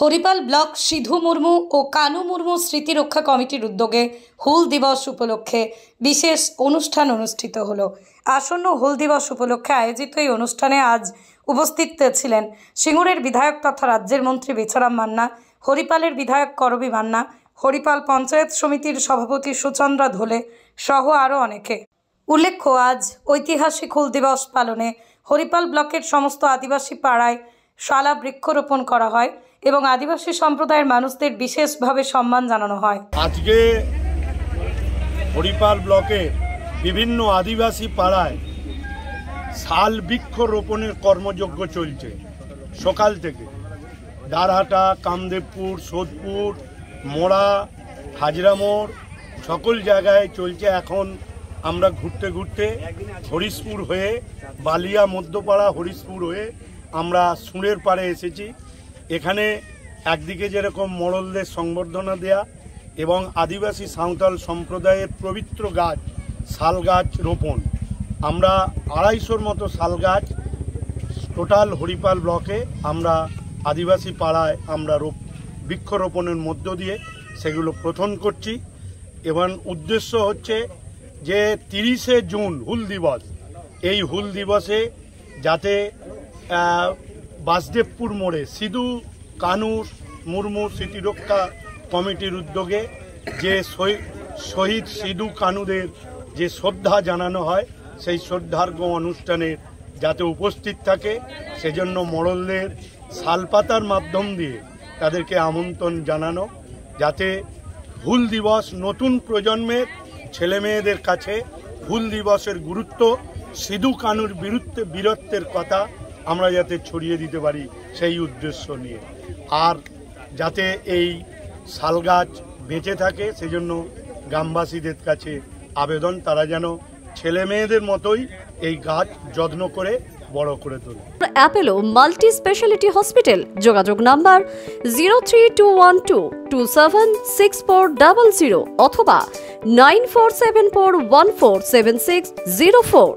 Haripal block Sidhu Murmu ও কানু মুর্মু স্মৃতি রক্ষা কমিটির উদ্যোগে হুল দিবস উপলক্ষে বিশেষ অনুষ্ঠান অনুষ্ঠিত হলো। আসন্ন হুল দিবস উপলক্ষে আয়োজিত এই অনুষ্ঠানে আজ উপস্থিত ছিলেন সিঙ্গুরের বিধায়ক তথা রাজ্যের মন্ত্রী বেচারাম মান্না, হরিপালের বিধায়ক করবী মান্না, হরিপাল পঞ্চায়েত সমিতির সভাপতি সুচন্দ্রা ধোলে সহ আরও অনেকে। উল্লেখ্য, আজ ঐতিহাসিক হুল দিবস পালনে হরিপাল ব্লকের সমস্ত আদিবাসী পাড়ায় শালা বৃক্ষরোপণ করা হয় এবং আদিবাসী সম্প্রদায়ের মানুষদের বিশেষভাবে সম্মান জানানো হয়। আজকে হরিপাল ব্লকে বিভিন্ন আদিবাসী পাড়ায় শাল বৃক্ষরোপণের কর্মযজ্ঞ চলছে। সকাল থেকে দারহাটা, কামদেবপুর, সোদপুর, মোড়া, হাজরামোড় সকল জায়গায় চলছে। এখন আমরা ঘুরতে ঘুরতে হরিশপুর হয়ে বালিয়া মধ্যপাড়া হরিশপুর হয়ে আমরা সুঁড়ের পাড়ে এসেছি। এখানে একদিকে যেরকম মোড়লদের সংবর্ধনা দেয়া এবং আদিবাসী সাঁওতাল সম্প্রদায়ের পবিত্র গাছ শাল গাছ রোপণ, আমরা 250-র মতো শাল গাছ টোটাল হরিপাল ব্লকে আমরা আদিবাসী পাড়ায় আমরা বৃক্ষরোপণের মধ্য দিয়ে সেগুলো প্রথম করছি। এবং উদ্দেশ্য হচ্ছে যে 30শে জুন হুল দিবস, এই হুল দিবসে যাতে বাসদেবপুর মোড়ে সিধু কানু মুর্মু স্মৃতি রক্ষা কমিটির উদ্যোগে যে শহীদ সিধু কানুদের যে শ্রদ্ধা জানানো হয়, সেই শ্রদ্ধার্ঘ অনুষ্ঠানে যাতে উপস্থিত থাকে সেজন্য মোড়লদের শালপাতার মাধ্যম দিয়ে তাদেরকে আমন্ত্রণ জানানো, যাতে হুল দিবস নতুন প্রজন্মের ছেলেমেয়েদের কাছে হুল দিবসের গুরুত্ব, সিধু কানুর বীরত্বের কথা আমরা যাতে ছড়িয়ে দিতে পারি সেই উদ্দেশ্য নিয়ে। আর যাতে এই শাল গাছ বেঁচে থাকে সেজন্য গ্রামবাসীদের কাছে আবেদন, তারা যেন ছেলে মেয়েদের মতোই এই গাছ যত্ন করে বড় করে তোলে। অ্যাপেলো মাল্টি স্পেশালিটি হসপিটাল, যোগাযোগ নাম্বার 03212276400 অথবা 9474147604।